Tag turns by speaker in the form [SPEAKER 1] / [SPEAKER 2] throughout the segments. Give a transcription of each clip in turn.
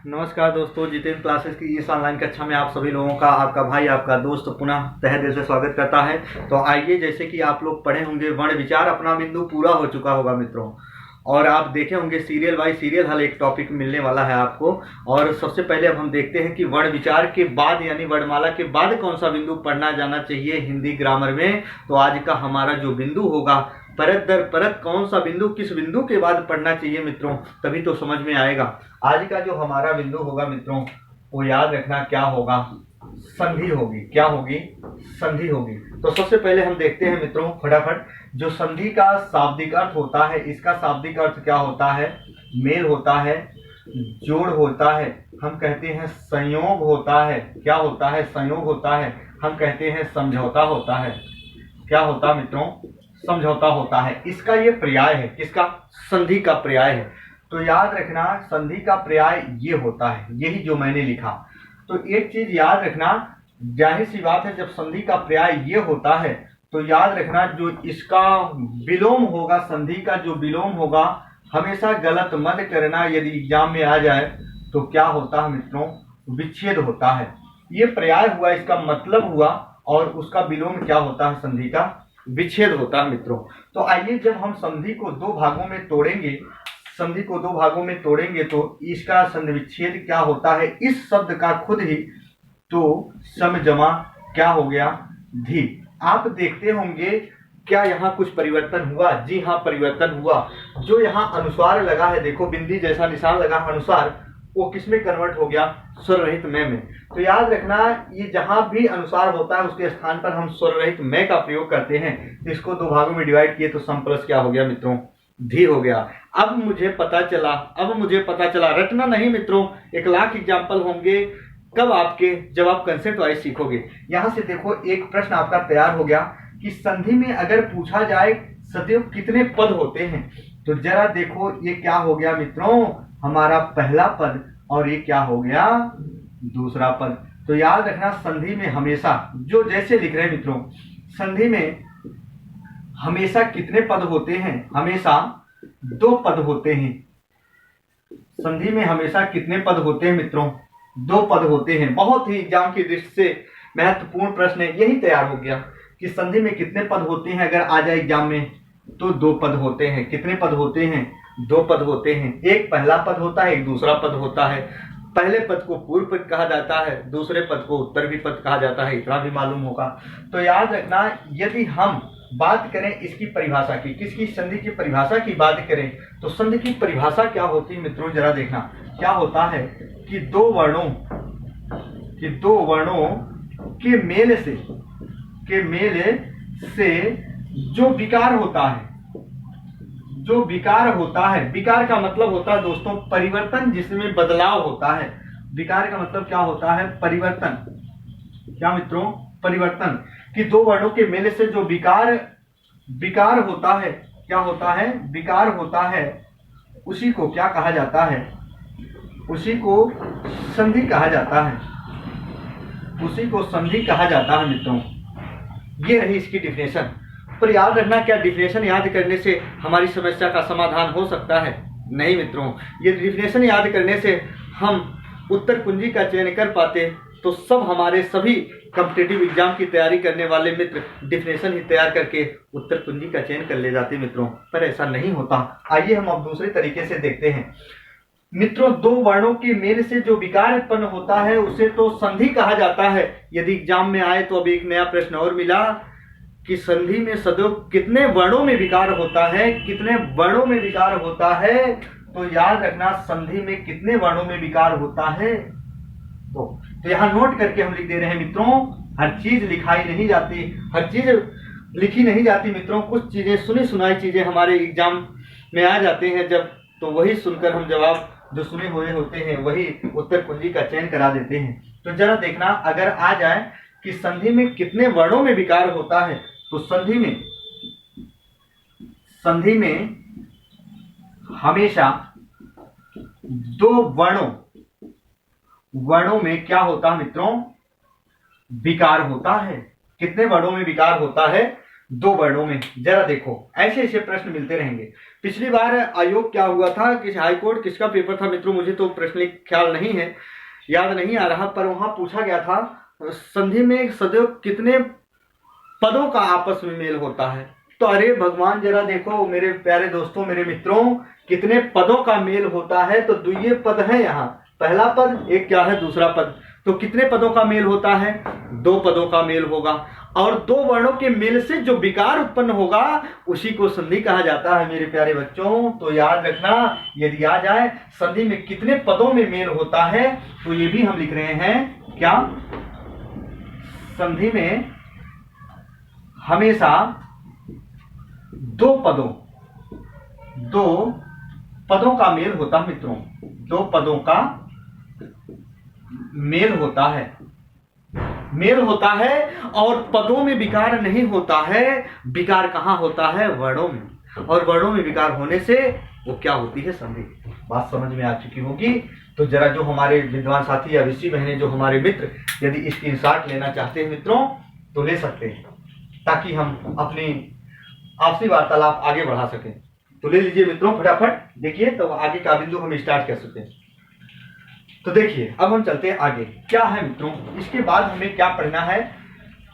[SPEAKER 1] नमस्कार दोस्तों, जितेंद्र क्लासेस की इस ऑनलाइन कक्षा में आप सभी लोगों का आपका भाई आपका दोस्त पुनः तहे दिल से स्वागत करता है। तो आइए, जैसे कि आप लोग पढ़े होंगे वर्ण विचार अपना बिंदु पूरा हो चुका होगा मित्रों, और आप देखे होंगे सीरियल बाय सीरियल हल एक टॉपिक मिलने वाला है आपको। और सबसे पहले अब हम देखते हैं कि वर्ण विचार के बाद यानी वर्णमाला के बाद कौन सा बिंदु पढ़ना जाना चाहिए हिंदी ग्रामर में। तो आज का हमारा जो बिंदु होगा, परत दर परत कौन सा बिंदु किस बिंदु के बाद पढ़ना चाहिए मित्रों, तभी तो समझ में आएगा। आज का जो हमारा बिंदु होगा मित्रों, वो याद रखना क्या होगा, संधि होगी। क्या होगी? संधि होगी। तो सबसे पहले हम देखते हैं मित्रों फटाफट, जो संधि का शाब्दिक अर्थ होता है, इसका शाब्दिक अर्थ क्या होता है? मेल होता है, जोड़ होता है, हम कहते हैं संयोग होता है। क्या होता है? संयोग होता है, हम कहते हैं समझौता होता है। क्या होता है मित्रों? समझौता होता है। इसका ये पर्याय है, किसका? संधि का पर्याय है। तो याद रखना, संधि का पर्याय ये होता है, यही जो मैंने लिखा। तो एक चीज याद रखना, जाहिर सी बात है, जब संधि का पर्याय ये होता है तो याद रखना जो इसका विलोम होगा, संधि का जो विलोम होगा, हमेशा गलत मत करना। यदि एग्जाम में आ जाए तो क्या होता है मित्रों? विच्छेद होता है। ये पर्याय हुआ, इसका मतलब हुआ, और उसका विलोम क्या होता है? संधि का विच्छेद होता है मित्रों। तो आइए, जब हम संधि को दो भागों में तोड़ेंगे, संधि को दो भागों में तोड़ेंगे तो इसका संधि विच्छेद क्या होता है? इस शब्द का खुद ही तो समजमा क्या हो गया? धी। आप देखते होंगे क्या यहाँ कुछ परिवर्तन हुआ? जी हाँ, परिवर्तन हुआ। जो यहाँ अनुस्वार लगा है, देखो बिंदी जैसा निशान लगा अनुस्वार, वो किसमें कन्वर्ट हो गया? स्वर रहित में। तो याद रखना, ये जहां भी अनुस्वार होता है उसके स्थान पर हम स्वर रहित में का प्रयोग करते हैं। तो इसको दो भागों में डिवाइड किए तो सम प्लस क्या हो गया मित्रों? धी हो गया। अब मुझे पता चला, रटना नहीं मित्रों, 1,00,000 एग्जाम्पल होंगे कब आपके, जब आप कंसेप्ट वाइज सीखोगे। यहां से देखो, एक प्रश्न आपका तैयार हो गया कि संधि में अगर पूछा जाए सदैव कितने पद होते हैं, तो जरा देखो ये क्या हो गया मित्रों? हमारा पहला पद, और ये क्या हो गया? दूसरा पद। तो याद रखना, संधि में हमेशा, जो जैसे लिख रहे हैं मित्रों, संधि में हमेशा कितने पद होते हैं? हमेशा 2 पद होते हैं। संधि में हमेशा कितने पद होते हैं मित्रों? 2 पद होते हैं। बहुत ही एग्जाम की दृष्टि से महत्वपूर्ण प्रश्न है, यही तैयार हो गया कि संधि में कितने पद होते हैं। अगर आ जाए एग्जाम में तो 2 पद होते हैं। कितने पद होते हैं? 2 पद होते हैं। एक पहला पद होता है, एक दूसरा पद होता है। पहले पद को पूर्व पद कहा जाता है, दूसरे पद को उत्तर भी पद कहा जाता है, इतना भी मालूम होगा। तो याद रखना, यदि हम बात करें इसकी परिभाषा की, किसकी? संधि की परिभाषा की बात करें तो संधि की परिभाषा क्या होती है मित्रों? जरा देखना, क्या होता है कि दो वर्णों के मेल से जो विकार होता है, विकार का मतलब होता है दोस्तों परिवर्तन, जिसमें बदलाव होता है। विकार का मतलब क्या होता है? परिवर्तन। क्या मित्रों? परिवर्तन। कि दो वर्णों के मेल से जो विकार होता है, क्या होता है? विकार होता है। उसी को क्या कहा जाता है? उसी को संधि कहा जाता है। उसी को संधि कहा जाता है मित्रों। ये रही इसकी डिफिनेशन। पर याद रखना, क्या डिफिनेशन याद करने से हमारी समस्या का समाधान हो सकता है? नहीं मित्रों। ये डिफिनेशन याद करने से हम उत्तर कुंजी का चयन कर पाते तो हमारे सभी कॉम्पिटिटिव एग्जाम की तैयारी करने वाले मित्र डिफिनेशन ही तैयार करके उत्तर कुंजी का चयन कर ले जाते मित्रों, पर ऐसा नहीं होता। आइए हम अब दूसरे तरीके से देखते हैं मित्रों। 2 वर्णों के मेल से जो विकार उत्पन्न होता है उसे तो संधि कहा जाता है। यदि एग्जाम में आए तो अब एक नया प्रश्न और मिला कि संधि में सदैव कितने वर्णों में विकार होता है? कितने वर्णों में विकार होता है? तो याद रखना, संधि में कितने वर्णों में विकार होता है? तो यहाँ नोट करके हम लिख दे रहे हैं मित्रों। हर चीज लिखाई नहीं जाती, हर चीज लिखी नहीं जाती मित्रों। कुछ चीजें सुनी सुनाई चीजें हमारे एग्जाम में आ जाते हैं जब, तो वही सुनकर हम जवाब जो सुने हुए होते हैं वही उत्तर कुंजी का चयन करा देते हैं। तो जरा देखना, अगर आ जाए कि संधि में कितने वर्णों में विकार होता है, तो संधि में हमेशा 2 वर्णों में क्या होता है मित्रों? विकार होता है। कितने वर्णों में विकार होता है? दो वर्णों में। जरा देखो, ऐसे ऐसे प्रश्न मिलते रहेंगे। पिछली बार आयोग क्या हुआ था, किस हाई कोर्ट किसका पेपर था मित्रों, मुझे तो प्रश्न ख्याल नहीं है, याद नहीं आ रहा, पर वहां पूछा गया था संधि में सदैव कितने पदों का आपस में मेल होता है। तो अरे भगवान, जरा देखो मेरे प्यारे दोस्तों, मेरे मित्रों, कितने पदों का मेल होता है। तो द्वितीय पद है यहाँ, पहला पद, एक क्या है दूसरा पद। तो कितने पदों का मेल होता है, दो पदों का मेल होगा। और दो वर्णों के मेल से जो विकार उत्पन्न होगा उसी को संधि कहा जाता है मेरे प्यारे बच्चों। तो याद रखना, यदि आ जाए संधि में कितने पदों में मेल होता है, तो ये भी हम लिख रहे हैं क्या, संधि में हमेशा दो पदों का मेल होता है मित्रों, दो पदों का मेल होता है, मेल होता है। और पदों में विकार नहीं होता है, विकार कहां होता है, वर्णों में। और वर्णों में विकार होने से वो क्या होती है, संधि। बात समझ में आ चुकी होगी। तो जरा जो हमारे विद्वान साथी या विषय बहनें, जो हमारे मित्र यदि स्क्रीनशॉट लेना चाहते हैं मित्रों, तो ले सकते हैं, ताकि हम अपनी आपसी वार्तालाप आगे बढ़ा सकें। तो ले लीजिए मित्रों फटाफट, देखिए तो आगे का बिंदु हम स्टार्ट कर सकते हैं। तो देखिए अब हम चलते हैं आगे, क्या है मित्रों, इसके बाद हमें क्या पढ़ना है,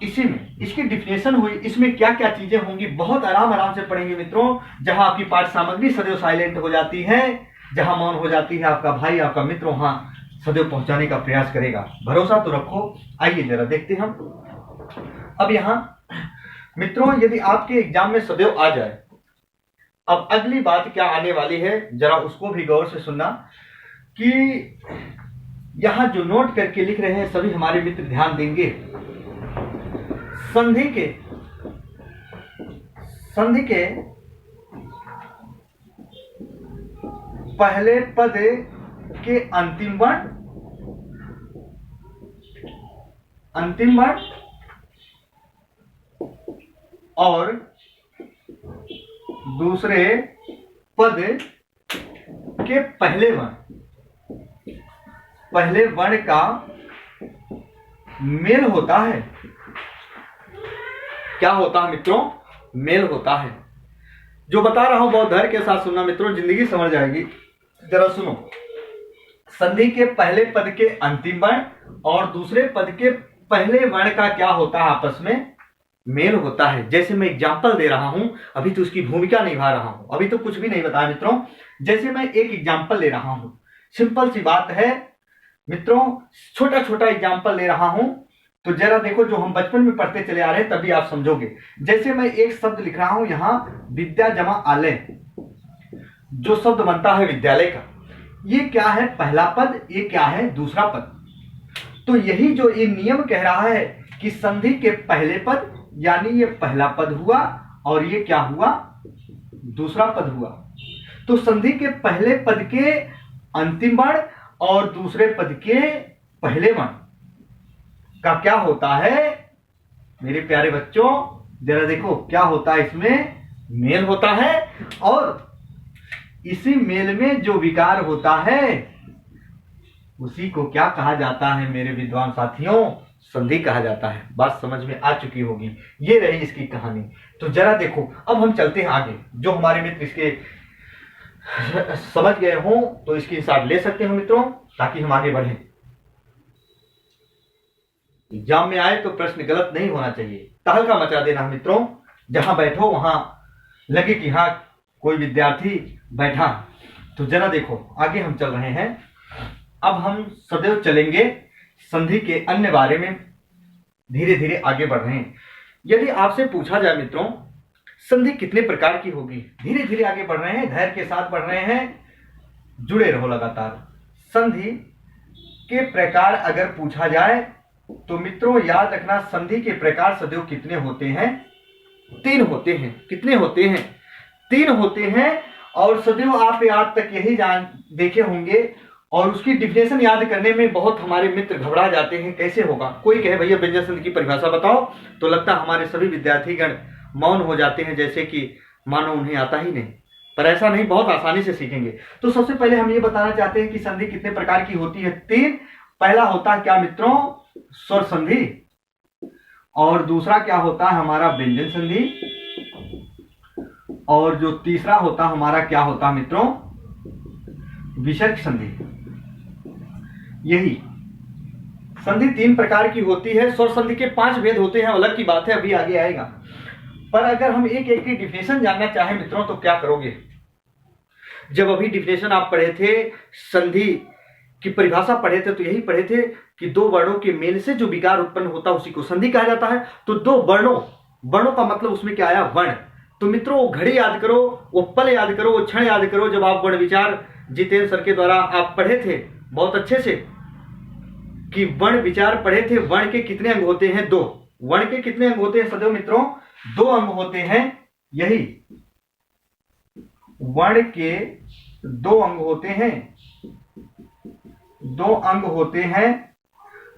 [SPEAKER 1] इसी में इसकी डिफिनेशन हुई, इसमें क्या क्या चीजें होंगी, बहुत आराम से पढ़ेंगे मित्रों। जहां आपकी पाठ सामग्री सदैव साइलेंट हो जाती है, जहां मौन हो जाती है, आपका भाई आपका मित्र वहां सदैव पहुंचाने का प्रयास करेगा, भरोसा तो रखो। आइए जरा देखते हैं हम। अब यहां मित्रों, यदि आपके एग्जाम में सदैव आ जाए, अब अगली बात क्या आने वाली है, जरा उसको भी गौर से सुनना, कि यहां जो नोट करके लिख रहे हैं सभी हमारे मित्र ध्यान देंगे। संधि के पहले पद के अंतिम वर्ण और दूसरे पद के पहले वर्ण का मेल होता है। क्या होता है मित्रों, मेल होता है। जो बता रहा हूं बहुत धैर्य के साथ सुनना मित्रों, जिंदगी समझ जाएगी। जरा सुनो, संधि के पहले पद के अंतिम वर्ण और दूसरे पद के पहले वर्ण का क्या होता है, आपस में मेल होता है। जैसे मैं एग्जाम्पल दे रहा हूं, अभी तो उसकी भूमिका निभा रहा हूं, अभी तो कुछ भी नहीं बताया मित्रों। जैसे मैं एक एग्जाम्पल ले रहा हूं, सिंपल सी बात है मित्रों, छोटा छोटा एग्जाम्पल ले रहा हूं, तो जरा देखो, जो हम बचपन में पढ़ते चले आ रहे हैं तभी आप समझोगे। जैसे मैं एक शब्द लिख रहा हूं यहां, विद्या जमा आलय, जो शब्द बनता है विद्यालय का, ये क्या है, पहला पद, ये क्या है, दूसरा पद। तो यही जो ये नियम कह रहा है कि संधि के पहले पद, यानी ये पहला पद हुआ और ये क्या हुआ, दूसरा पद हुआ। तो संधि के पहले पद के अंतिम वर्ण और दूसरे पद के पहले वर्ण का क्या होता है मेरे प्यारे बच्चों, जरा देखो क्या होता है, इसमें मेल होता है। और इसी मेल में जो विकार होता है उसी को क्या कहा जाता है मेरे विद्वान साथियों, संधि कहा जाता है। बात समझ में आ चुकी होगी, ये रही इसकी कहानी। तो जरा देखो, अब हम चलते हैं आगे। जो हमारे मित्र इसके समझ गए हों तो इसकी साथ ले सकते हो मित्रों, ताकि हम आगे बढ़ें। एग्जाम में आए तो प्रश्न गलत नहीं होना चाहिए, तहलका मचा देना मित्रों। जहां बैठो वहां लगे कि हाँ कोई विद्यार्थी बैठा। तो जरा देखो आगे हम चल रहे हैं। अब हम सदैव चलेंगे संधि के अन्य बारे में, धीरे धीरे आगे बढ़ रहे हैं। यदि आपसे पूछा जाए मित्रों संधि कितने प्रकार की होगी, धीरे धीरे आगे बढ़ रहे हैं, धैर्य के साथ बढ़ रहे हैं, जुड़े रहो लगातार। संधि के प्रकार अगर पूछा जाए तो मित्रों याद रखना, संधि के प्रकार सदैव कितने होते हैं, 3 होते हैं। कितने होते हैं, 3 होते हैं। और सदैव आप आज तक यही जान देखे होंगे, और उसकी डिफिनेशन याद करने में बहुत हमारे मित्र घबरा जाते हैं, कैसे होगा। कोई कहे भैया व्यंजन संधि की परिभाषा बताओ, तो लगता है हमारे सभी विद्यार्थीगण मौन हो जाते हैं, जैसे कि मानो उन्हें आता ही नहीं। पर ऐसा नहीं, बहुत आसानी से सीखेंगे। तो सबसे पहले हम ये बताना चाहते हैं कि संधि कितने प्रकार की होती है, 3। पहला होता है क्या मित्रों, स्वर संधि। और दूसरा क्या होता है हमारा व्यंजन संधि, और जो तीसरा होता है हमारा क्या होता है मित्रों, विसर्ग संधि। यही संधि 3 प्रकार की होती है। स्वर संधि के 5 भेद होते हैं, अलग की बात है, अभी आगे आएगा। पर अगर हम एक एक की डिफिनेशन जानना चाहें मित्रों तो क्या करोगे? जब अभी डिफिनेशन आप पढ़े थे, संधि की परिभाषा पढ़े थे, तो यही पढ़े थे कि 2 वर्णों के मेल से जो विकार उत्पन्न होता है उसी को संधि कहा जाता है। तो 2 वर्णों का मतलब उसमें क्या आया, वर्ण। तो मित्रों वो घड़ी याद करो, वो पल याद करो, वो क्षण याद करो जब आप वर्ण विचार जितेंद्र सर के द्वारा आप पढ़े थे बहुत अच्छे से, कि वर्ण विचार पढ़े थे। वर्ण के कितने अंग होते हैं? 2। वर्ण के कितने अंग होते हैं सदैव मित्रों? 2 अंग होते हैं। यही वर्ण के 2 अंग होते हैं, 2 अंग होते हैं।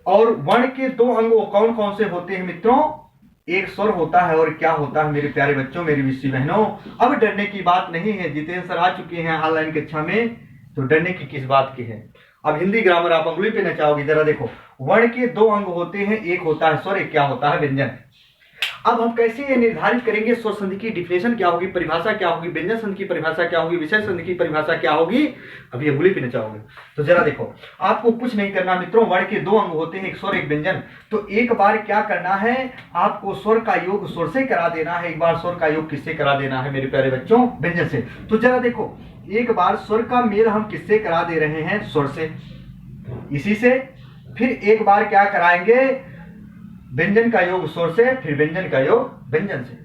[SPEAKER 1] और वर्ण के 2 अंग कौन कौन से होते हैं मित्रों? एक स्वर होता है और क्या होता है मेरे प्यारे बच्चों, मेरी विश्वी बहनों। अब डरने की बात नहीं है, जितेंद्र सर आ चुके हैं ऑनलाइन कक्षा में, तो डरने की किस बात की है। अब हिंदी ग्रामर आप अंगुली पे नचाओगे। जरा देखो, वर्ण के 2 अंग होते हैं, एक होता है स्वर, एक क्या होता है व्यंजन। अब हम कैसे ये निर्धारित करेंगे स्वर संधि की डिफिनेशन क्या होगी, परिभाषा क्या होगी, व्यंजन संधि की परिभाषा क्या होगी, विसर्ग संधि की परिभाषा क्या होगी? अभी अंगुली पे नचाओगे। तो जरा देखो, आपको कुछ नहीं करना मित्रों। वर्ण के 2 अंग होते हैं, एक स्वर एक व्यंजन। तो एक बार क्या करना है, आपको स्वर का योग स्वर से करा देना है। एक बार स्वर का योग किससे करा देना है मेरे प्यारे बच्चों? व्यंजन से। तो जरा देखो, एक बार स्वर का मेल हम किससे करा दे रहे हैं? स्वर से, इसी से। फिर एक बार क्या कराएंगे, व्यंजन का योग स्वर से, फिर व्यंजन का योग व्यंजन से।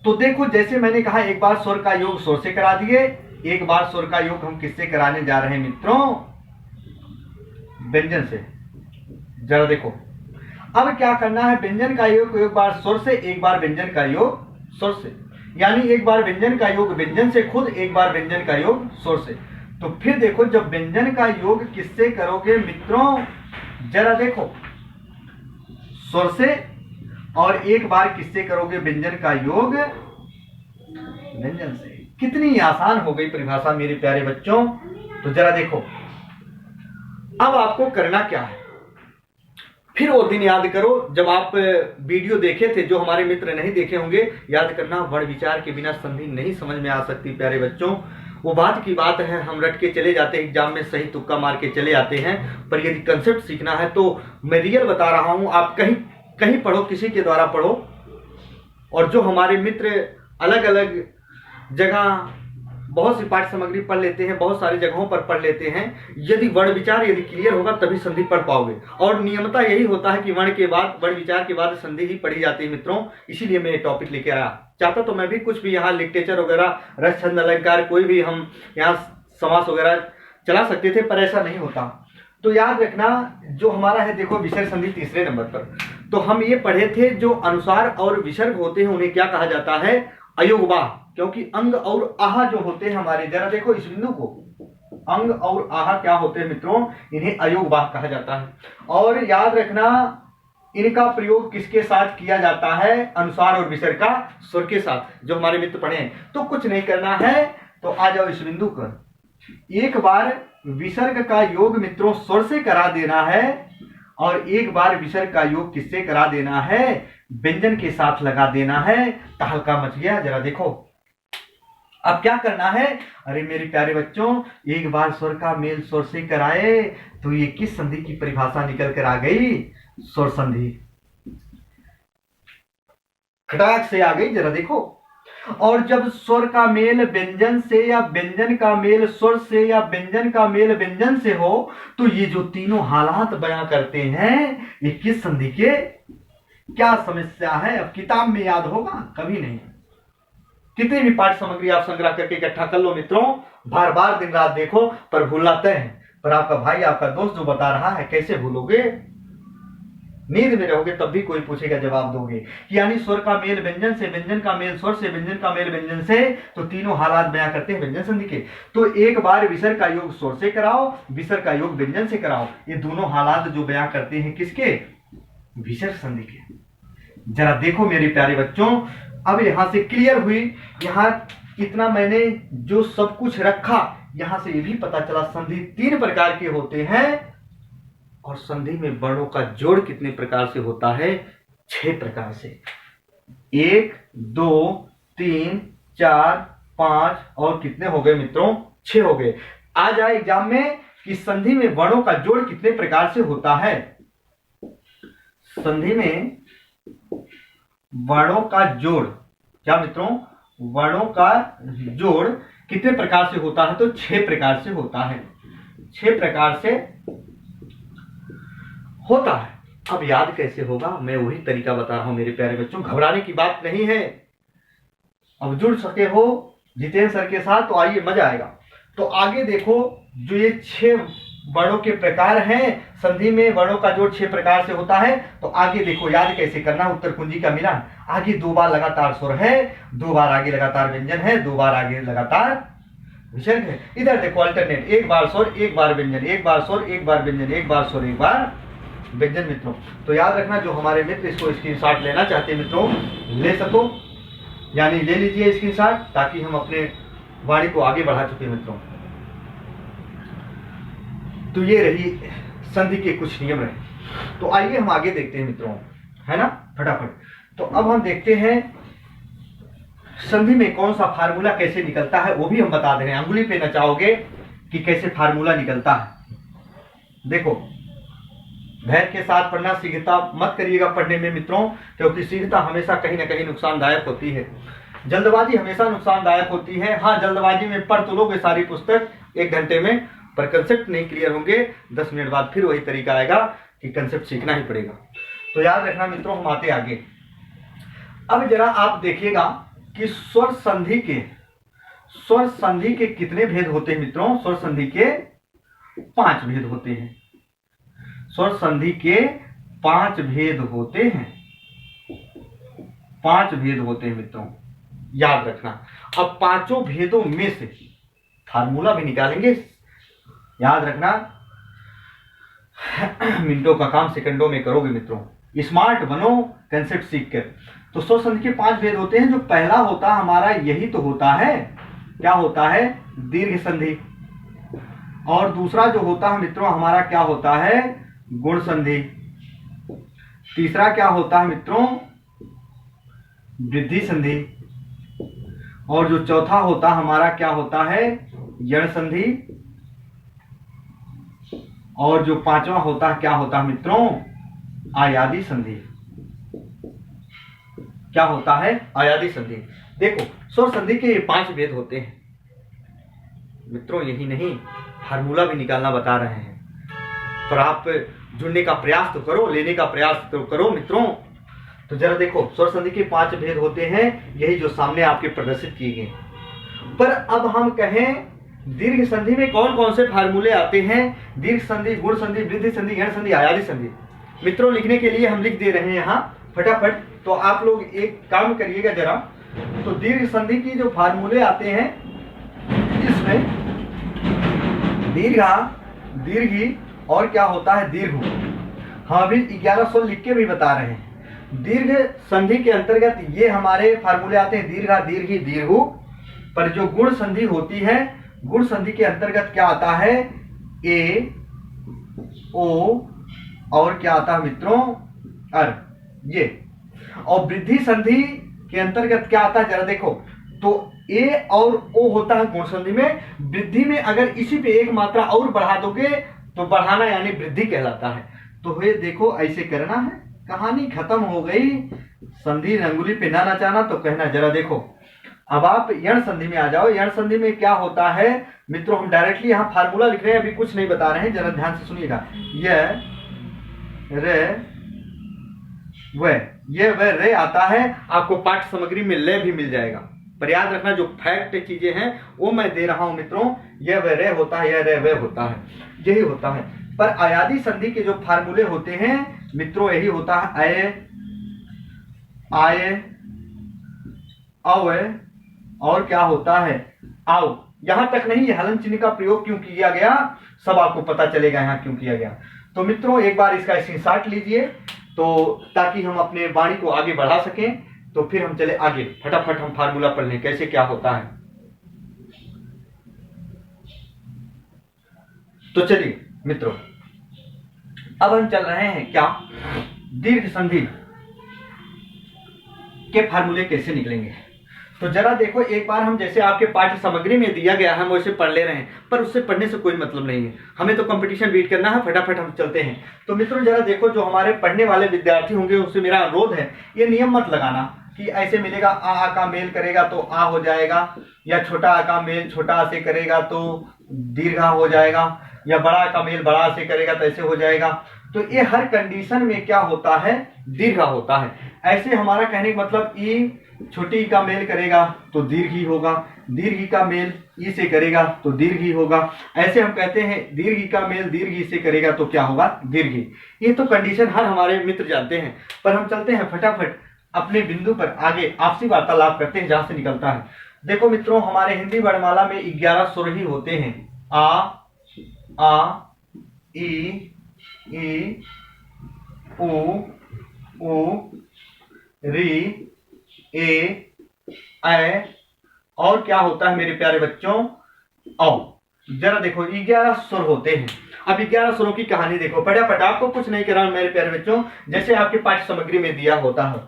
[SPEAKER 1] तो देखो, जैसे मैंने कहा, एक बार स्वर का योग स्वर से करा दिए, एक बार स्वर का योग हम किससे कराने जा रहे हैं मित्रों? व्यंजन से। जरा देखो, अब क्या करना है, व्यंजन का योग एक बार स्वर से, एक बार व्यंजन का योग स्वर से। यानी एक बार व्यंजन का योग व्यंजन से खुद, एक बार व्यंजन का योग स्वर से। तो फिर देखो, जब व्यंजन का योग किससे करोगे मित्रों? जरा देखो, स्वर से, और एक बार किससे करोगे व्यंजन का योग? व्यंजन से। कितनी आसान हो गई परिभाषा मेरे प्यारे बच्चों। तो जरा देखो, अब आपको करना क्या है, फिर वो दिन याद करो जब आप वीडियो देखे थे। जो हमारे मित्र नहीं देखे होंगे, याद करना, वर्ण विचार के बिना संधि नहीं समझ में आ सकती प्यारे बच्चों। वो बात की बात है, हम रट के चले जाते हैं, एग्जाम में सही तुक्का मार के चले आते हैं। पर यदि कंसेप्ट सीखना है तो मैं रियल बता रहा हूं, आप कहीं पढ़ो, किसी के द्वारा पढ़ो। और जो हमारे मित्र अलग अलग जगह बहुत सी पाठ्य सामग्री पढ़ लेते हैं, बहुत सारी जगहों पर पढ़ लेते हैं, यदि वर्ण विचार यदि क्लियर होगा तभी संधि पढ़ पाओगे। और नियमता यही होता है कि वर्ण विचार के बाद संधि ही पढ़ी जाती है मित्रों। इसीलिए मैं ये टॉपिक लेके आया। चाहता तो मैं भी कुछ भी यहाँ लिटरेचर वगैरह, रस छंद अलंकार, कोई भी हम यहाँ समास वगैरह चला सकते थे, पर ऐसा नहीं होता। तो याद रखना, जो हमारा है देखो, विसर्ग संधि 3रे नंबर पर। तो हम ये पढ़े थे, जो अनुसार और विसर्ग होते हैं उन्हें क्या कहा जाता है? अयोगवाह। क्योंकि अंग और आहा जो होते हैं हमारे, जरा देखो इस बिंदु को, अंग और आहा क्या होते हैं मित्रों? इन्हें अयोगवाह कहा जाता है। और याद रखना, इनका प्रयोग किसके साथ किया जाता है? अनुसार और विसर्ग का स्वर के साथ, जो हमारे मित्र पढ़े हैं। तो कुछ नहीं करना है, तो आ जाओ इस बिंदु पर। एक बार विसर्ग का योग मित्रों स्वर से करा देना है, और एक बार विसर्ग का योग किससे करा देना है? व्यंजन के साथ लगा देना है। तहलका मच गया। जरा देखो, अब क्या करना है? अरे मेरे प्यारे बच्चों, एक बार स्वर का मेल स्वर से कराए तो ये किस संधि की परिभाषा निकल कर आ गई? स्वर संधि। खटाक से आ गई। जरा देखो, और जब स्वर का मेल व्यंजन से, या व्यंजन का मेल स्वर से, या व्यंजन का मेल व्यंजन से हो, तो ये जो तीनों हालात बयां करते हैं, ये किस संधि के? क्या समस्या है? अब किताब में याद होगा? कभी नहीं। कितनी भी पाठ्य सामग्री आप संग्रह करके इकट्ठा कर लो मित्रों, बार बार दिन रात देखो, पर भूलना तय है। पर आपका भाई, आपका दोस्त जो बता रहा है, कैसे भूलोगे? नींद में रहोगे तब भी कोई पूछेगा, जवाब दोगे। यानी स्वर का मेल व्यंजन से, व्यंजन का मेल स्वर से, व्यंजन का मेल व्यंजन से, तो तीनों हालात बयां करते हैं व्यंजन संधि के। तो एक बार विसर्ग का योग स्वर से कराओ, विसर्ग का योग व्यंजन से कराओ। ये दोनों हालात जो बयां करते हैं किसके? विसर्ग संधि के। जरा देखो मेरे प्यारे बच्चों, अब यहां से क्लियर हुई। यहां इतना मैंने जो सब कुछ रखा, यहां से ये भी पता चला संधि 3 प्रकार के होते हैं। और संधि में वर्णों का जोड़ कितने प्रकार से होता है? 6 प्रकार से। 1 2 3 4 5 और कितने हो गए मित्रों? 6 हो गए। आ जाए एग्जाम में कि संधि में वर्णों का जोड़ कितने प्रकार से होता है। संधि में वर्णों का जोड़, क्या मित्रों? वर्णों का जोड़ कितने प्रकार से होता है? तो 6 प्रकार से होता है। 6 प्रकार से होता है। अब याद कैसे होगा? मैं वही तरीका बता रहा हूं मेरे प्यारे बच्चों, घबराने की बात नहीं है। अब जुड़ सके हो जितेंद्र सर के साथ तो आइए मजा आएगा। तो आगे देखो, जो ये 6 वर्णों के प्रकार हैं, संधि में वर्णों का जोड़ 6 प्रकार से होता है। तो आगे देखो याद कैसे करना, उत्तर कुंजी का मिलान। आगे 2 बार लगातार स्वर है, 2 बार आगे लगातार व्यंजन है, 2 बार आगे लगातार विसर्ग है। इधर देखो अल्टरनेट, 1 बार स्वर 1 बार व्यंजन, 1 बार स्वर 1 बार व्यंजन, 1 बार स्वर 1 बार व्यंजन मित्रों। तो याद रखना, जो हमारे मित्र इसको स्क्रीनशॉट लेना चाहते हैं मित्रों, ले सको, यानी ले लीजिए स्क्रीनशॉट, ताकि हम अपने वाणी को आगे बढ़ा चुके मित्रों। तो ये रही संधि के कुछ नियम रहे। तो आइए हम आगे देखते हैं मित्रों, है ना, फटाफट। तो अब हम देखते हैं संधि में कौन सा फार्मूला कैसे निकलता है, वो भी हम बता दे रहे हैं। अंगुली पे नचाओगे कि कैसे फार्मूला निकलता है। देखो, धैर्य के साथ पढ़ना, शीघ्रता मत करिएगा पढ़ने में मित्रों, क्योंकि शीघ्रता हमेशा कहीं ना कहीं नुकसानदायक होती है। जल्दबाजी हमेशा नुकसानदायक होती है। हाँ, जल्दबाजी में पढ़ तो लोगे सारी पुस्तक 1 घंटे में, पर कंसेप्ट नहीं क्लियर होंगे। 10 मिनट बाद फिर वही तरीका आएगा कि कंसेप्ट सीखना ही पड़ेगा। तो याद रखना मित्रों, हम आते आगे। अब जरा आप देखिएगा कि स्वर संधि के कितने भेद होते हैं मित्रों? स्वर संधि के 5 भेद होते हैं। स्वर संधि के 5 भेद होते हैं। 5 भेद होते हैं मित्रों, याद रखना। अब 5 भेदों में से फार्मूला भी निकालेंगे, याद रखना। मिनटों का काम सेकंडों में करोगे मित्रों, स्मार्ट बनो कंसेप्ट सीखकर। तो स्वर संधि के 5 भेद होते हैं। जो पहला होता हमारा यही तो होता है, क्या होता है? दीर्घ संधि। और दूसरा जो होता है मित्रों हमारा क्या होता है? गुण संधि। तीसरा क्या होता है मित्रों? वृद्धि संधि। और जो चौथा होता हमारा क्या होता है? यण संधि। और जो 5वां होता है क्या होता है मित्रों? आयादी संधि। क्या होता है? आयादी संधि। देखो, स्वर संधि के ये 5 भेद होते हैं मित्रों। यही नहीं, फार्मूला भी निकालना बता रहे हैं, पर आप जुड़ने का प्रयास तो करो, लेने का प्रयास तो करो मित्रों। तो जरा देखो, स्वर संधि के 5 भेद होते हैं, यही जो सामने आपके प्रदर्शित किए गए। पर अब हम कहें दीर्घ संधि में कौन कौन से फार्मूले आते हैं? दीर्घ संधि, गुण संधि, वृद्धि संधि, यण संधि, आयादी संधि। मित्रों लिखने के लिए हम लिख दे रहे हैं यहाँ फटाफट। तो आप लोग एक काम करिएगा जरा। तो दीर्घ संधि की जो फार्मूले आते हैं, इसमें दीर्घा, दीर्घी और क्या होता है? दीर्घु। हम अभी 11 स्वर लिख के भी बता रहे हैं। दीर्घ संधि के अंतर्गत ये हमारे फार्मूले आते हैं, दीर्घा, दीर्घी, दीर्घु। पर जो गुण संधि होती है, गुण संधि के अंतर्गत क्या आता है? ए, ओ और क्या आता है मित्रों? अर, ये। और वृद्धि संधि के अंतर्गत क्या आता है? जरा देखो, तो ए और ओ होता है गुण संधि में। वृद्धि में अगर इसी पे एक मात्रा और बढ़ा दोगे तो बढ़ाना यानी वृद्धि कहलाता है। तो ये देखो, ऐसे करना है, कहानी खत्म हो गई। संधि अंगुली पे ना नचाना तो कहना। जरा देखो, अब आप यण संधि में आ जाओ। यण संधि में क्या होता है मित्रों? हम डायरेक्टली यहाँ फार्मूला लिख रहे हैं, अभी कुछ नहीं बता रहे हैं, जरा ध्यान से सुनिएगा। य, रे, व, ये व रे आता है। आपको पाठ्य सामग्री में ले भी मिल जाएगा, पर याद रखना जो फैक्ट चीजें हैं वो मैं दे रहा हूं मित्रों। यह व रे होता है, यह रे व होता है, यही होता है। पर आयादी संधि के जो फार्मूले होते हैं मित्रों, यही होता है अय, आय, अव और क्या होता है? आओ। यहां तक नहीं, हलन चिन्ह का प्रयोग क्यों किया गया सब आपको पता चलेगा यहां क्यों किया गया। तो मित्रों एक बार इसका स्क्रीनशॉट लीजिए, तो ताकि हम अपने वाणी को आगे बढ़ा सकें। तो फिर हम चले आगे, फटाफट हम फार्मूला पढ़ लें कैसे क्या होता है। तो चलिए मित्रों, अब हम चल रहे हैं क्या, दीर्घ संधि के फार्मूले कैसे निकलेंगे। तो जरा देखो, एक बार हम जैसे आपके पाठ्य सामग्री में दिया गया हम वैसे पढ़ ले रहे हैं, पर उससे पढ़ने से कोई मतलब नहीं है, हमें तो कंपटीशन बीट करना है, फटाफट हम चलते हैं। तो मित्रों जरा देखो, जो हमारे पढ़ने वाले विद्यार्थी होंगे उससे मेरा अनुरोध है, ये नियम मत लगाना कि ऐसे मिलेगा आ का मेल करेगा तो आ हो जाएगा, या छोटा आ का मेल छोटा आ से करेगा तो दीर्घा हो जाएगा, या बड़ा का मेल बड़ा आ से करेगा तो ऐसे हो जाएगा। तो ये हर कंडीशन में क्या होता है, दीर्घा होता है। ऐसे हमारा कहने का मतलब ई छोटी ई का मेल करेगा तो दीर्घ ही होगा, दीर्घ ई का मेल ई से करेगा तो दीर्घ ही होगा। ऐसे हम कहते हैं दीर्घ ई का मेल दीर्घ ई से करेगा तो क्या होगा, दीर्घ ई। ये तो कंडीशन हर हमारे मित्र जानते हैं, पर हम चलते हैं फटाफट अपने बिंदु पर आगे आपसी वार्तालाप करते हैं जहां से निकलता है। देखो मित्रों, हमारे हिंदी वर्णमाला में 11 स्वर ही होते हैं, आ ई उ री ए और क्या होता है मेरे प्यारे बच्चों, औ। जरा देखो 11 स्वर होते हैं। अब 11 स्वरों की कहानी देखो, फटाफट, आपको कुछ नहीं करा मेरे प्यारे बच्चों, जैसे आपके पाठ्य सामग्री में दिया होता है।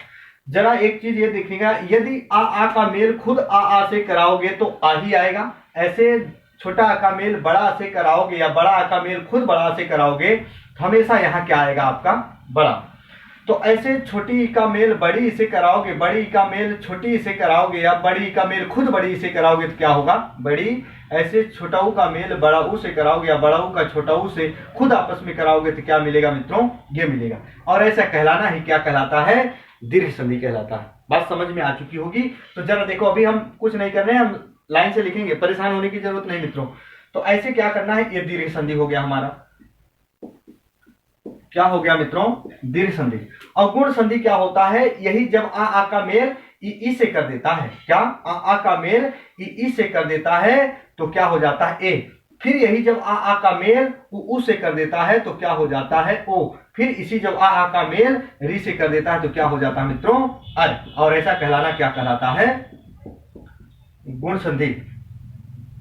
[SPEAKER 1] जरा एक चीज ये देखिएगा, यदि आ का मेल खुद आ से कराओगे तो आ ही आएगा। ऐसे छोटा आ का मेल बड़ा आ से कराओगे या बड़ा आ का मेल खुद बड़ा आ से कराओगे तो हमेशा यहाँ क्या आएगा, आपका बड़ा। तो ऐसे छोटी ई का मेल बड़ी ई से कराओगे, बड़ी ई का मेल छोटी ई से कराओगे, या बड़ी ई का मेल खुद बड़ी ई से कराओगे तो क्या होगा, बड़ी। ऐसे छोटा ऊ का मेल बड़ा ऊ से कराओगे या बड़ा ऊ का छोटा ऊ से खुद आपस में कराओगे तो क्या मिलेगा मित्रों, ये मिलेगा। और ऐसा कहलाना ही क्या कहलाता है, दीर्घ संधि कहलाता है। बात समझ में आ चुकी होगी। तो जरा देखो, अभी हम कुछ नहीं कर रहे हैं, हम लाइन से लिखेंगे, परेशान होने की जरूरत नहीं मित्रों। तो ऐसे क्या करना है, ये दीर्घ संधि हो गया हमारा, क्या हो गया मित्रों, दीर्घ संधि। और गुण संधि क्या होता है, यही जब आ का मेल ई से कर देता है, क्या आ का मेल ई से कर देता है तो क्या हो जाता है, ए। फिर यही जब आ का मेल उ से कर देता है तो क्या हो जाता है, ओ। फिर इसी जब आ का मेल री से कर देता है तो क्या हो जाता है मित्रों, अर। और ऐसा कहलाना क्या कहलाता है, गुण संधि।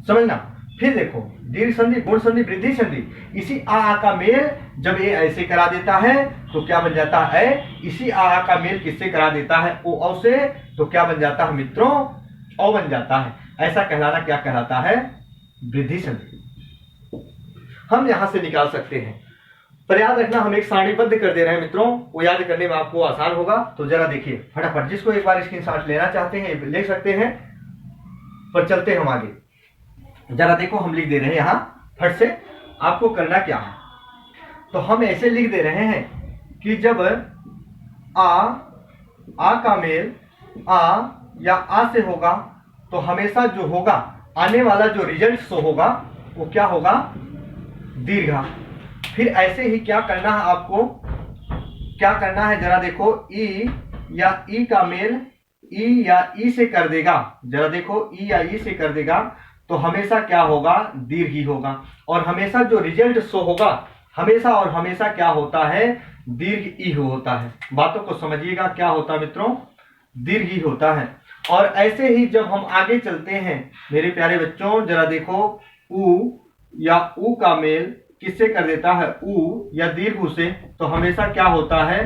[SPEAKER 1] समझना। फिर देखो, दीर्घ संधि, गुण संधि, वृद्धि संधि। इसी आ का मेल जब ये ऐसे करा देता है तो क्या बन जाता है, इसी आ का मेल किससे करा देता है, ओ से, तो क्या बन जाता है मित्रों, ओ बन जाता है। ऐसा कहलाना क्या कहलाता है, वृद्धि संधि। हम यहां से निकाल सकते हैं, पर याद रखना हम एक सारणीबद्ध कर दे रहे हैं मित्रों, वो याद करने में आपको आसान होगा। तो जरा देखिए फटाफट, जिसको एक बार स्क्रीनशॉट लेना चाहते हैं ले सकते हैं, पर चलते हम आगे। जरा देखो, हम लिख दे रहे हैं यहां फट से, आपको करना क्या है। तो हम ऐसे लिख दे रहे हैं कि जब आ का मेल आ या आ से होगा तो हमेशा जो होगा, आने वाला जो रिजल्ट शो होगा वो क्या होगा, दीर्घा। फिर ऐसे ही क्या करना है आपको, क्या करना है, जरा देखो, ई या ई का मेल ई या ई से कर देगा, जरा देखो ई या ई से कर देगा तो हमेशा क्या होगा, दीर्घ ही होगा। और हमेशा जो रिजल्ट शो होगा, हमेशा और हमेशा क्या होता है, दीर्घ ई होता है। बातों को समझिएगा, क्या होता है मित्रों, दीर्घ ही होता है। और ऐसे ही जब हम आगे चलते हैं मेरे प्यारे बच्चों, जरा देखो, उ या उ का मेल किससे कर देता है, उ या दीर्घ उ से, तो हमेशा क्या होता है,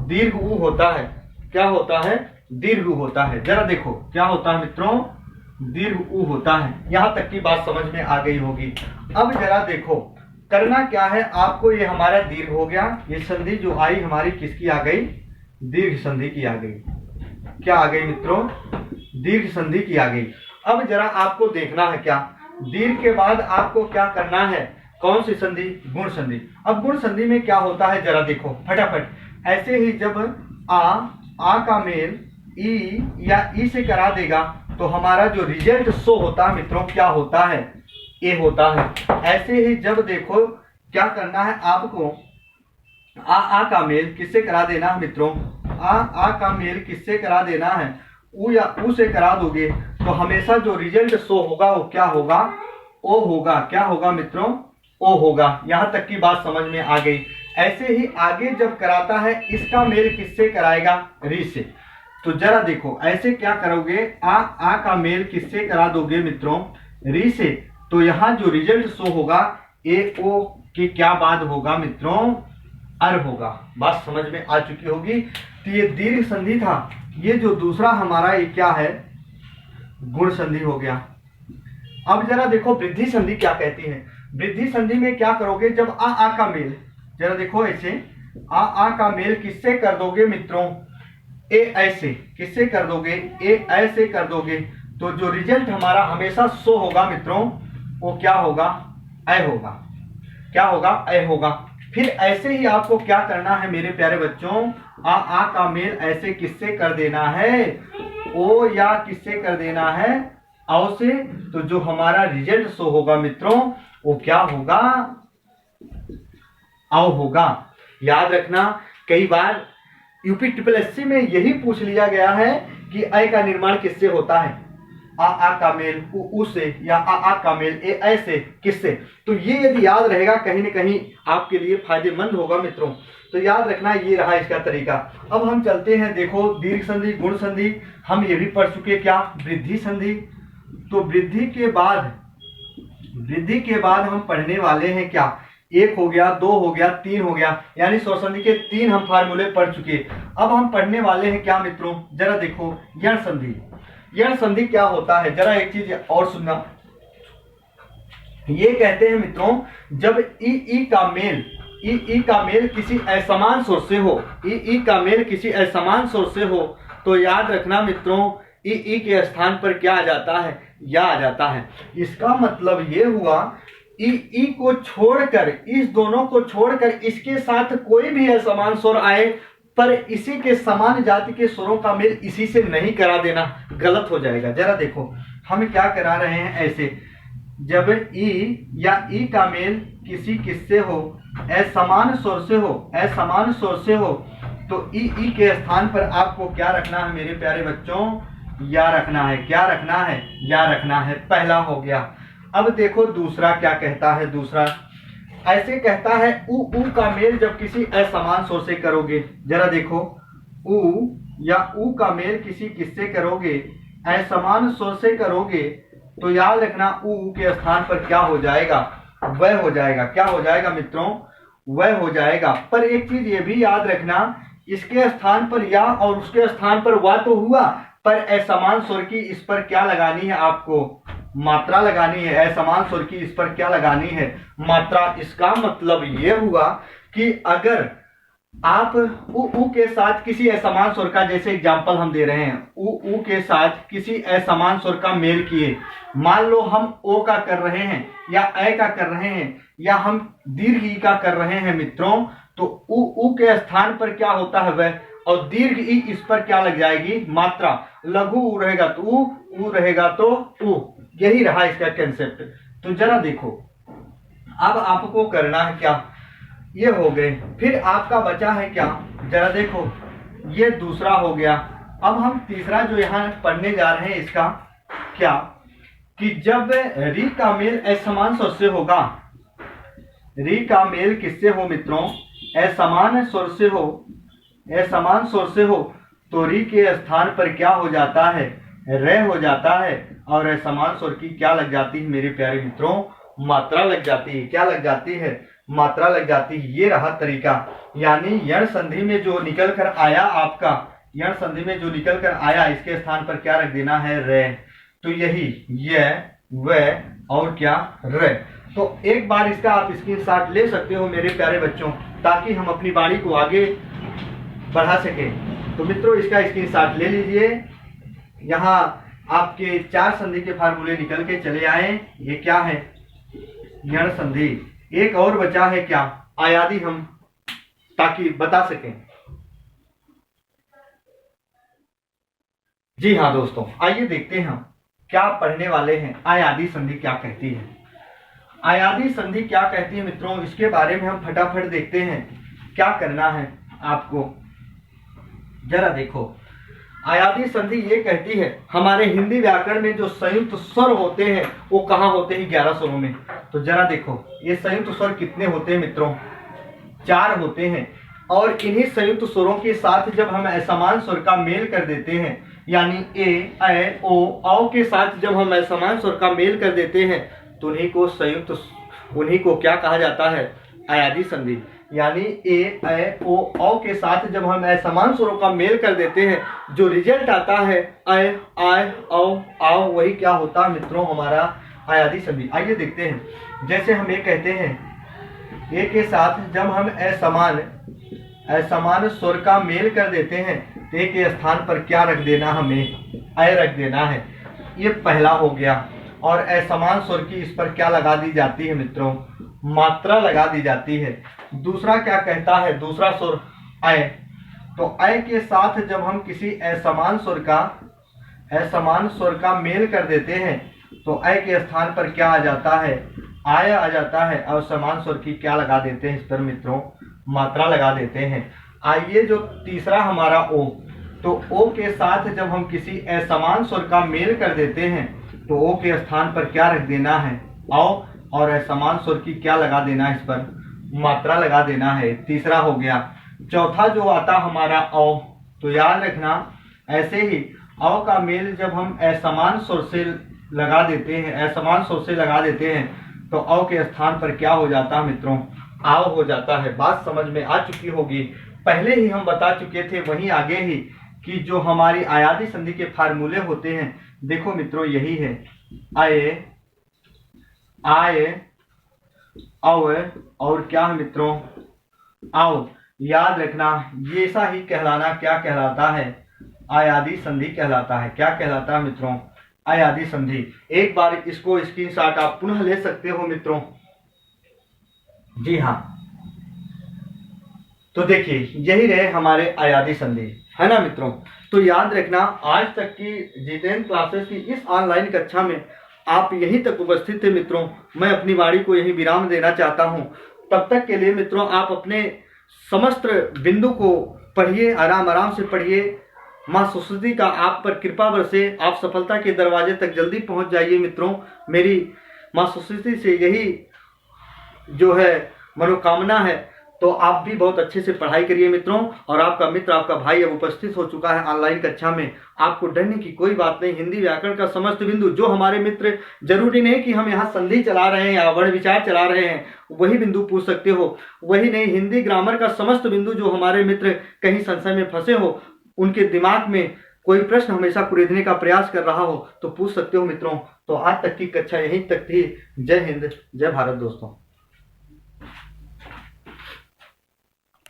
[SPEAKER 1] दीर्घ उ होता है। क्या होता है, दीर्घ उ होता है। जरा देखो क्या होता है मित्रों, दीर्घ उ होता है। यहां तक की बात समझ में आ गई होगी। अब जरा देखो करना क्या है आपको, ये हमारा दीर्घ हो गया, ये संधि जो आई हमारी किसकी आ गई, दीर्घ संधि की आ गई। क्या आ गई मित्रों, दीर्घ संधि की आ गई। अब जरा आपको देखना है क्या, दीर्घ के बाद आपको क्या करना है, कौन सी संधि, गुण संधि। अब गुण संधि में क्या होता है, जरा देखो फटाफट, ऐसे ही जब आ का मेल ई या ई से करा देगा तो हमारा जो रिजल्ट शो होता है मित्रों क्या होता है, ए होता है। ऐसे ही जब देखो क्या करना है आपको, आ का मेल किससे करा देना है मित्रों, आ का मेल किससे करा देना है, उ या उ से करा दोगे तो हमेशा जो रिजल्ट शो होगा वो क्या होगा, ओ होगा। क्या होगा मित्रों, ओ होगा। यहां तक की बात समझ में आ गई। ऐसे ही आगे जब कराता है इसका मेल किससे कराएगा, री से। तो जरा देखो ऐसे क्या करोगे, आ का मेल किससे करा दोगे मित्रों, री से। तो यहाँ जो रिजल्ट शो होगा ए ओ के क्या बाद होगा मित्रों, अर होगा। बात समझ में आ चुकी होगी। तो ये दीर्घ संधि था। ये जो दूसरा हमारा ये क्या है, गुण संधि हो गया। अब जरा देखो वृद्धि संधि क्या कहती है। वृद्धि संधि में क्या करोगे, जब आ का मेल, जरा देखो ऐसे आ का मेल किससे कर दोगे मित्रों, ए ऐसे किससे कर दोगे, ए ऐसे कर दोगे, तो जो रिजल्ट हमारा हमेशा सो होगा मित्रों, वो क्या होगा, ऐ होगा। क्या होगा, ऐ होगा। फिर ऐसे ही आपको क्या करना है मेरे प्यारे बच्चों, आ का मेल ऐसे किससे कर देना है, ओ या किससे कर देना है, आओ से। तो जो हमारा रिजल्ट शो होगा मित्रों, वो क्या होगा, आओ होगा। याद रखना, कई बार यूपी ट्रिपल एससी में यही पूछ लिया गया है कि ऐ का निर्माण किससे होता है, आ का मेल उ से, या आ का मेल ए ऐसे किससे। तो ये यदि याद रहेगा कहीं न कहीं आपके लिए फायदेमंद होगा मित्रों। तो याद रखना, ये रहा इसका तरीका। अब हम चलते हैं, देखो दीर्घ संधि, गुण संधि हम ये भी पढ़ चुके, क्या वृद्धि संधि। तो वृद्धि के बाद हम पढ़ने वाले हैं क्या, 1 हो गया, 2 हो गया, 3 हो गया, यानी स्वर संधि के 3 हम फार्मूले पढ़ चुके। अब हम पढ़ने वाले हैं क्या मित्रों, जरा देखो यण संधि। यण संधि क्या होता है, जरा एक चीज और सुनना। ये कहते हैं मित्रों, जब ई का मेल किसी असमान स्वर से हो, ई का मेल किसी असमान स्वर से हो, तो याद रखना मित्रों, ई के स्थान पर क्या आ जाता है, या आ जाता है। इसका मतलब ये हुआ, ई को छोड़कर, इस दोनों को छोड़कर इसके साथ कोई भी असमान स्वर आए, पर इसी के समान जाति के स्वरों का मेल इसी से नहीं करा देना, गलत हो जाएगा। जरा देखो हम क्या करा रहे हैं, ऐसे जब ई या ई का मेल किसी किससे हो, असमान स्वर से हो, असमान स्वर से हो, तो ई के स्थान पर आपको क्या रखना है मेरे प्यारे बच्चों, या रखना है। क्या रखना है, या रखना है। पहला हो गया। अब देखो दूसरा क्या कहता है, दूसरा ऐसे कहता है, उ का मेल जब किसी असमान स्वर से करोगे, जरा देखो उ या उ का मेल किसी किससे करोगे, असमान स्वर से करोगे, तो याद रखना उ के स्थान पर क्या हो जाएगा, वह हो जाएगा। क्या हो जाएगा मित्रों, वह हो जाएगा। पर एक चीज ये भी याद रखना, इसके स्थान पर या और उसके स्थान पर वा तो हुआ, पर असमान स्वर की इस पर क्या लगानी है, आपको मात्रा लगानी है। असमान स्वर की इस पर क्या लगानी है, मात्रा। इसका मतलब ये हुआ कि अगर आप उ के साथ किसी असमान स्वर का, जैसे एग्जांपल हम दे रहे हैं, उ के साथ किसी असमान स्वर का मेल किए, मान लो हम ओ का कर रहे हैं, या ए का कर रहे हैं, या हम दीर्घ ई का कर रहे हैं मित्रों, तो उ के स्थान पर क्या होता है वह, और दीर्घ ई इस पर क्या लग जाएगी, मात्रा। लघु उ रहेगा तो उ रहेगा तो उ। यही रहा इसका कंसेप्ट। तो जरा देखो अब आपको करना है क्या, ये हो गए। फिर आपका बचा है क्या, जरा देखो ये दूसरा हो गया। अब हम तीसरा जो यहाँ पढ़ने जा रहे हैं, इसका क्या, कि जब री का मेल असमान स्वर से होगा, री का मेल किससे हो मित्रों, असमान स्वर से हो, असमान स्वर से हो, तो री के स्थान पर क्या हो जाता है, रे हो जाता है, और असमान स्वर की क्या लग जाती है मेरे प्यारे मित्रों, मात्रा लग जाती है। क्या लग जाती है, मात्रा लग जाती है। ये रहा तरीका। यानी यण संधि में जो निकल कर आया आपका, यण संधि में जो निकल कर आया, इसके स्थान पर क्या रख देना है, रे। तो यही ये व और क्या, रे। तो एक बार इसका आप स्क्रीनशॉट ले सकते हो मेरे प्यारे बच्चों, ताकि हम अपनी वाणी को आगे बढ़ा सके। तो मित्रों इसका स्क्रीनशॉट ले लीजिए। यहाँ आपके 4 संधि के फार्मूले निकल के चले आए। ये क्या है, यण संधि। एक और बचा है क्या, आयादी, हम ताकि बता सकें। जी हाँ दोस्तों, आइए देखते हैं क्या पढ़ने वाले हैं। आयादी संधि क्या कहती है, आयादी संधि क्या कहती है मित्रों, इसके बारे में हम फटाफट देखते हैं। क्या करना है आपको, जरा देखो। आयादी संधि ये कहती है, हमारे हिंदी व्याकरण में जो संयुक्त स्वर होते हैं वो कहाँ होते हैं, 11 स्वरों में। तो जरा देखो ये संयुक्त स्वर कितने होते हैं मित्रों, 4 होते हैं। और इन्हीं संयुक्त स्वरों के साथ जब हम असमान स्वर का मेल कर देते हैं, यानी ए, ऐ, ओ, औ के साथ जब हम असमान स्वर का मेल कर देते हैं, तो उन्हीं को क्या कहा जाता है, अयादी संधि, यानी ए ऐ ओ औ के साथ जब हम असमान स्वरों का मेल कर देते हैं, जो रिजल्ट आता है ऐ आय औ आओ, वही क्या होता है मित्रों, हमारा अयादी संधि। आइए देखते हैं, जैसे हम ये कहते हैं ए के साथ जब हम असमान स्वर का मेल कर देते हैं, तो ए के स्थान पर क्या रख देना, हमें ऐ रख देना है। ये पहला हो गया। और असमान स्वर की इस पर क्या लगा दी जाती है मित्रों, मात्रा लगा दी जाती है। दूसरा क्या कहता है, दूसरा स्वर ऐ, तो ऐ के साथ जब हम किसी असमान स्वर का मेल कर देते हैं, तो ऐ के स्थान पर क्या आ जाता है, आय आ जाता है। और समान स्वर की क्या लगा देते हैं इस पर मित्रों, मात्रा लगा देते हैं। आइए जो तीसरा हमारा ओ, तो ओ के साथ जब हम किसी असमान स्वर का मेल कर देते हैं, तो ओ के स्थान पर क्या रख देना है, औ, और असमान स्वर की क्या लगा देना है, इस पर मात्रा लगा देना है। तीसरा हो गया। चौथा जो आता हमारा औ, तो याद रखना ऐसे ही औ का मेल जब हम असमान स्वर से लगा देते हैं, तो औ के स्थान पर क्या हो जाता है मित्रों, आओ हो जाता है। बात समझ में आ चुकी होगी। पहले ही हम बता चुके थे, वहीं आगे ही, कि जो हमारी अयादी संधि के फार्मूले होते हैं, देखो मित्रों यही है, आए आय औ, और क्या है मित्रों, आओ। याद रखना ये ऐसा ही कहलाना क्या कहलाता है, अयादी संधि कहलाता है। क्या कहलाता है मित्रों, अयादी संधि। एक बार इसको स्क्रीनशॉट आप पुनः ले सकते हो मित्रों। जी हाँ, तो देखिए यही रहे हमारे अयादी संधि, है ना मित्रों। तो याद रखना, आज तक की जितेंद्र क्लासेस की इस ऑनलाइन कक्षा में आप यहीं तक उपस्थित थे मित्रों। मैं अपनी वाणी को यहीं विराम देना चाहता हूं। तब तक के लिए मित्रों आप अपने समस्त बिंदु को पढ़िए, आराम आराम से पढ़िए। माँ सरस्वती का आप पर कृपा बरसे, आप सफलता के दरवाजे तक जल्दी पहुंच जाइए मित्रों। मेरी माँ सरस्वती से यही जो है मनोकामना है। तो आप भी बहुत अच्छे से पढ़ाई करिए मित्रों। और आपका मित्र, आपका भाई अब उपस्थित हो चुका है ऑनलाइन कक्षा में। आपको डरने की कोई बात नहीं। हिंदी व्याकरण का समस्त बिंदु जो हमारे मित्र, जरूरी नहीं कि हम यहाँ संधि चला रहे हैं या वर्ण विचार चला रहे हैं, वही बिंदु पूछ सकते हो। वही नहीं, हिंदी ग्रामर का समस्त बिंदु जो हमारे मित्र कहीं संशय में फंसे हो, उनके दिमाग में कोई प्रश्न हमेशा कुरेदने का प्रयास कर रहा हो, तो पूछ सकते हो मित्रों। तो आज तक की कक्षा यहीं तक थी। जय हिंद, जय भारत दोस्तों।